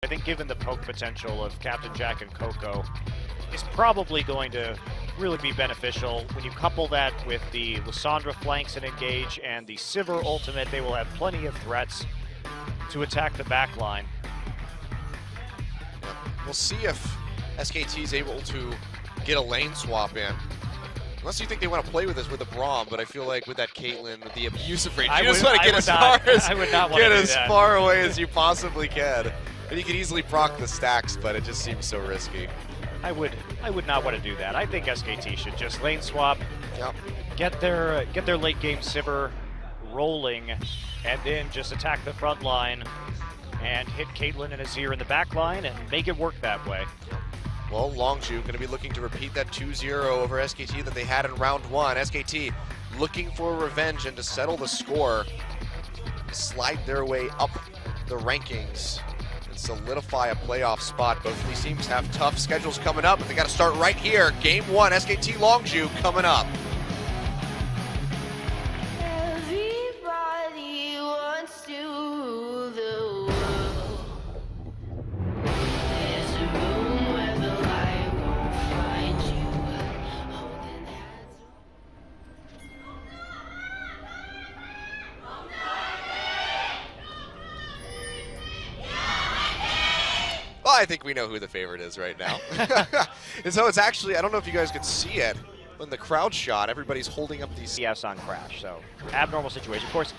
I think given the poke potential of Captain Jack and Coco, is probably going to really be beneficial. When you couple that with the Lissandra flanks and engage and the Sivir ultimate, they will have plenty of threats to attack the back line. We'll see if SKT is able to get a lane swap in. Unless you think they want to play with this with a Braum, but I feel like with that Caitlyn, with the abusive range, you just want to get as far away as you possibly can. And you could easily proc the stacks, but it just seems so risky. I would not want to do that. I think SKT should just lane swap, Yep. get their late game Sivir rolling, and then just attack the front line and hit Caitlyn and Azir in the back line and make it work that way. Well, Longzhu going to be looking to repeat that 2-0 over SKT that they had in round one. SKT looking for revenge and to settle the score, slide their way up the rankings, and solidify a playoff spot. Both of these teams have tough schedules coming up, but they got to start right here. Game one, SKT Longzhu coming up. Everybody wants to rule the world. There's a room where the light won't find you. Holding hands. Well, I think we know who the favorite is right now. And so it's actually, I don't know if you guys could see it, when the crowd shot, everybody's holding up these. CS on Crash, so abnormal situation. Of course,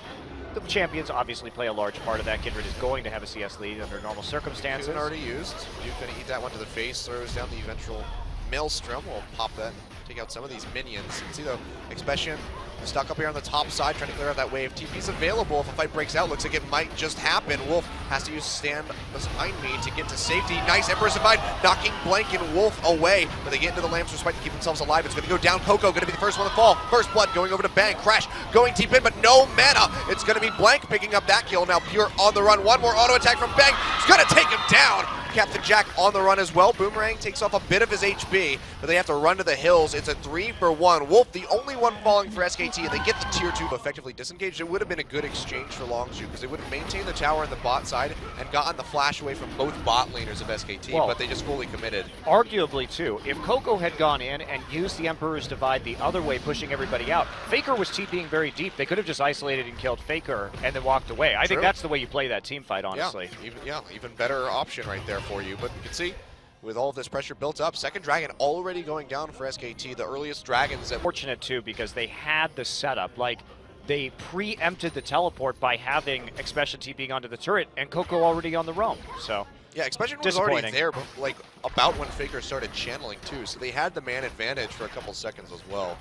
the champions obviously play a large part of that. Kindred is going to have a CS lead under normal circumstances. Duke already used. Duke gonna eat that one to the face, throws down the eventual maelstrom. We'll pop that, take out some of these minions. You can see though, Expression stuck up here on the top side, trying to clear out that wave. TP's available if a fight breaks out. Looks like it might just happen. Wolf has to use stand behind me to get to safety. Nice Emperor's Divide, knocking Blank and Wolf away, but they get into the Lamb's Respite to keep themselves alive. It's going to go down. Coco going to be the first one to fall. First blood going over to Bang. Crash going deep in, but no mana. It's going to be Blank picking up that kill. Now Pure on the run. One more auto attack from Bang. It's going to take him down. Captain Jack on the run as well. Boomerang takes off a bit of his HP, but they have to run to the hills. It's a 3-for-1. Wolf, the only one falling for SKT, and they get the tier 2 effectively disengaged. It would have been a good exchange for Longzhu because they would have maintained the tower on the bot side and gotten the flash away from both bot laners of SKT, well, but they just fully committed. Arguably, too, if Coco had gone in and used the Emperor's Divide the other way, pushing everybody out, Faker was TPing very deep. They could have just isolated and killed Faker and then walked away. I think that's the way you play that team fight, honestly. Even better option right there for you. But you can see, with all of this pressure built up, second dragon already going down for SKT, the earliest dragons that... Fortunate, too, because they had the setup. Like, they preempted the teleport by having Expression TPing onto the turret and Coco already on the roam, so... Yeah, Expression was already there, but like about when Faker started channeling too, so they had the man advantage for a couple seconds as well.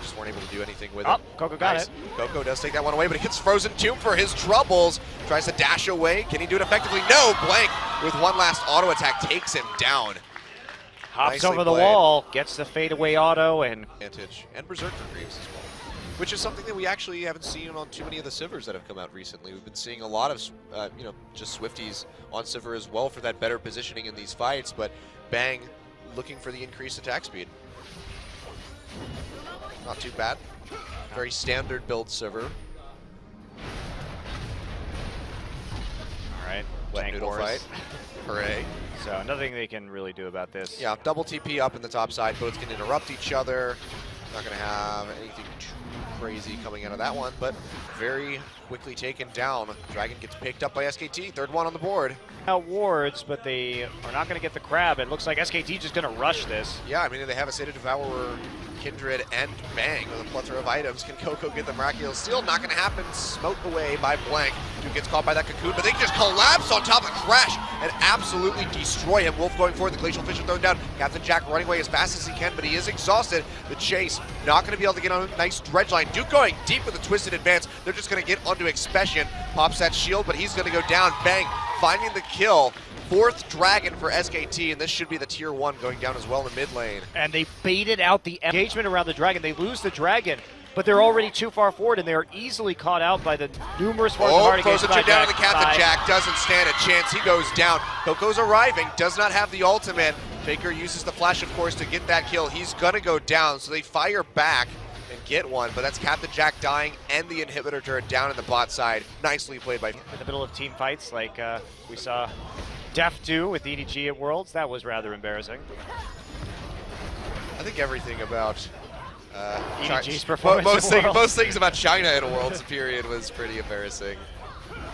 Just weren't able to do anything with it. Coco got it. Coco does take that one away, but he gets Frozen Tomb for his troubles. Tries to dash away. Can he do it effectively? No! Blank with one last auto attack takes him down. Hops Nicely over the played. wall, gets the fadeaway auto, and... Advantage. And Berserker Greaves as well. Which is something that we actually haven't seen on too many of the Sivers that have come out recently. We've been seeing a lot of, just Swifties on Sivir as well for that better positioning in these fights, but Bang looking for the increased attack speed. Not too bad. Very standard build Sivir. All right, Blank noodle fight. Hooray. So nothing they can really do about this. Yeah, double TP up in the top side. Both can interrupt each other. Not going to have anything too crazy coming out of that one, but very quickly taken down. Dragon gets picked up by SKT, third one on the board. Out wards, but they are not going to get the crab. It looks like SKT just going to rush this. Yeah, I mean, they have a State of Devourer, Kindred, and Bang with a plethora of items. Can Coco get the miraculous steal? Not going to happen. Smoked away by Blank. Duke gets caught by that cocoon, but they just collapse on top of Crash and absolutely destroy him. Wolf going forward, the Glacial Fish thrown down. Captain Jack running away as fast as he can, but he is exhausted. The chase, not going to be able to get on a nice dredge line. Duke going deep with a twisted advance. They're just going to get onto Expression. Pops that shield, but he's going to go down. Bang, finding the kill. Fourth dragon for SKT, and this should be the tier 1 going down as well in the mid lane. And they baited out the engagement around the dragon. They lose the dragon, but they're already too far forward, and they are easily caught out by the numerous forces of hard Frozen engagement. down to the Captain Jack, doesn't stand a chance. He goes down. Coco's arriving, does not have the ultimate. Faker uses the flash, of course, to get that kill. He's gonna go down, so they fire back and get one, but that's Captain Jack dying and the inhibitor turret down in the bot side. Nicely played by... In the middle of team fights, like we saw Def 2 with EDG at Worlds. That was rather embarrassing. I think everything about EDG's performance most things about China at a Worlds period was pretty embarrassing.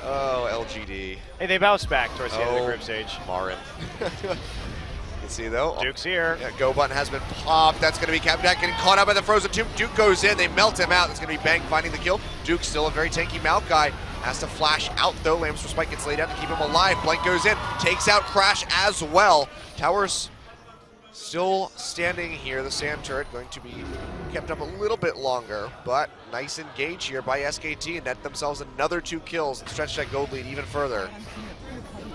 Oh, LGD. Hey, they bounced back towards the end of the group stage. Marin. You see though? Duke's here. Yeah, go button has been popped. That's going to be Captain Jack getting caught up by the Frozen Tomb. Duke goes in. They melt him out. It's going to be Bang finding the kill. Duke still a very tanky Maokai. Has to flash out though. Lambs for Spike gets laid out to keep him alive. Blank goes in. Takes out Crash as well. Towers still standing here. The sand turret going to be kept up a little bit longer, but nice engage here by SKT and net themselves another 2 kills and stretch that gold lead even further.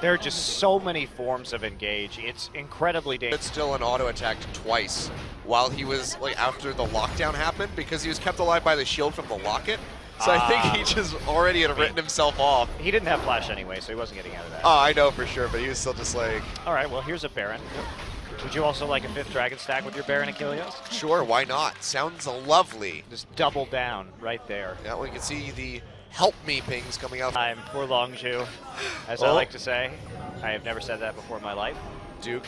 There are just so many forms of engage. It's incredibly dangerous. It's still an auto attacked twice while he was like after the lockdown happened because he was kept alive by the shield from the locket. So I think he just already had written himself off. He didn't have flash anyway, so he wasn't getting out of that. Oh, I know for sure, but he was still just like... All right, well, here's a Baron. Would you also like a 5th Dragon stack with your Baron Achilles? Sure, why not? Sounds lovely. Just double down right there. Yeah, we can see the help me pings coming out. Time for Longzhu, as I like to say. I have never said that before in my life. Duke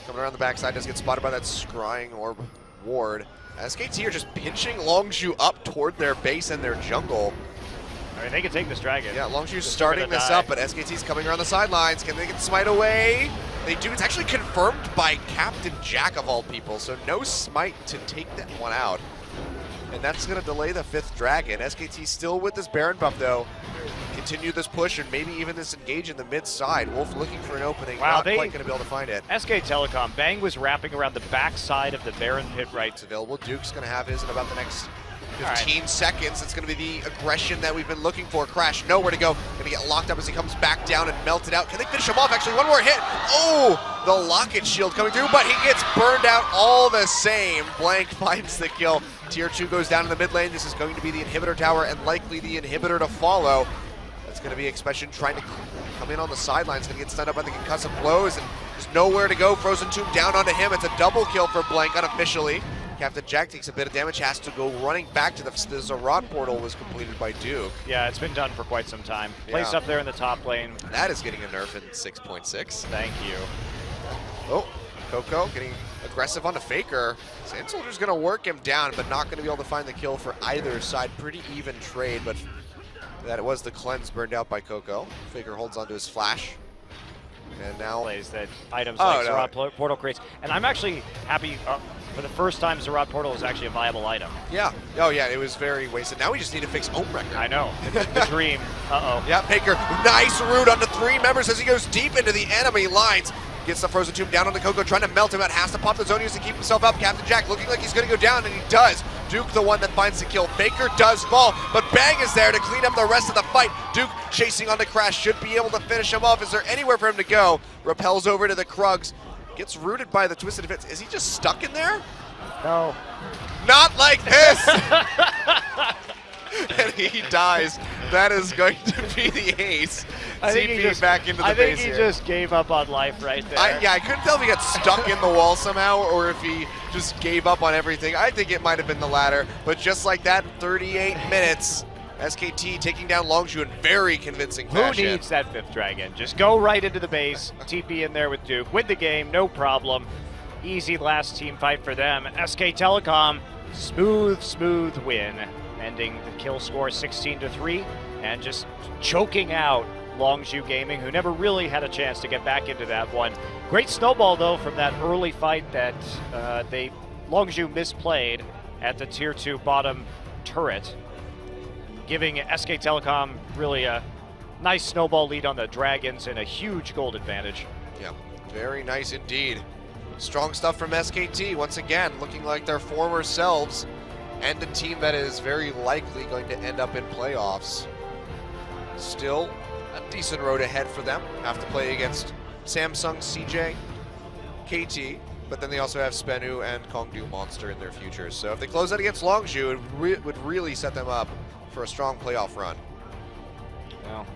coming around the backside, does get spotted by that scrying orb ward. SKT are just pinching Longzhu up toward their base and their jungle. I mean, they can take this dragon. Yeah, Longzhu's starting this up, but SKT's coming around the sidelines. Can they get smite away? They do. It's actually confirmed by Captain Jack of all people, so no smite to take that one out. And that's going to delay the 5th dragon. SKT still with this Baron buff, though. Continue this push and maybe even this engage in the mid side. Wolf looking for an opening. Wow, not quite going to be able to find it. SK Telecom, Bang was wrapping around the back side of the Baron pit right. It's available. Duke's going to have his in about the next 15 seconds. It's going to be the aggression that we've been looking for. Crash, nowhere to go. Going to get locked up as he comes back down and melted out. Can they finish him off? Actually, one more hit. Oh, the locket shield coming through, but he gets burned out all the same. Blank finds the kill. Tier 2 goes down in the mid lane. This is going to be the inhibitor tower and likely the inhibitor to follow. That's going to be Expression trying to come in on the sidelines. Going to get stunned up by the concussive blows and there's nowhere to go. Frozen Tomb down onto him. It's a double kill for Blank unofficially. Captain Jack takes a bit of damage, has to go running back to the Zerat portal was completed by Duke. Yeah, it's been done for quite some time. Place up there in the top lane. That is getting a nerf in 6.6. Thank you. Oh, Coco getting aggressive on the Faker. Sand Soldier's going to work him down, but not going to be able to find the kill for either side. Pretty even trade, but that it was the cleanse burned out by Coco. Faker holds onto his flash. And now plays that items like Zerat Portal creates. And I'm actually happy for the first time Zerat Portal is actually a viable item. Yeah. Oh yeah, it was very wasted. Now we just need to fix Homewrecker. I know. The dream. Uh-oh. Yeah, Faker, nice root onto 3 members as he goes deep into the enemy lines. Gets the Frozen Tomb down on the Coco, trying to melt him out. Has to pop the Zonius to keep himself up. Captain Jack looking like he's going to go down, and he does. Duke the one that finds the kill. Faker does fall, but Bang is there to clean up the rest of the fight. Duke chasing onto Crash, should be able to finish him off. Is there anywhere for him to go? Repels over to the Krugs. Gets rooted by the Twisted Defense. Is he just stuck in there? No. Not like this! And he dies. That is going to be the ace. TP back into the base I think he here. just gave up on life right there. Yeah, I couldn't tell if he got stuck in the wall somehow or if he just gave up on everything. I think it might have been the latter, but just like that, 38 minutes. SKT taking down Longzhu in very convincing fashion. Who needs that 5th dragon? Just go right into the base, TP in there with Duke, win the game, no problem. Easy last team fight for them. SK Telecom, smooth win. Ending the kill score 16-3 and just choking out Longzhu Gaming, who never really had a chance to get back into that one. Great snowball though from that early fight that Longzhu misplayed at the tier 2 bottom turret, giving SK Telecom really a nice snowball lead on the Dragons and a huge gold advantage. Yeah, very nice indeed. Strong stuff from SKT once again, looking like their former selves. And a team that is very likely going to end up in playoffs. Still a decent road ahead for them. Have to play against Samsung, CJ, KT, but then they also have Spenu and Kongdu Monster in their future. So if they close out against Longzhu, it would really set them up for a strong playoff run. Well,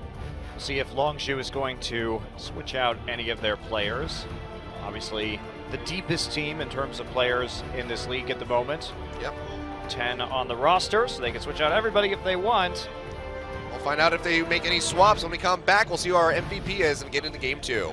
we'll see if Longzhu is going to switch out any of their players. Obviously, the deepest team in terms of players in this league at the moment. Yep. 10 on the roster, so they can switch out everybody if they want. We'll find out if they make any swaps when we come back. We'll see who our MVP is and get into game 2.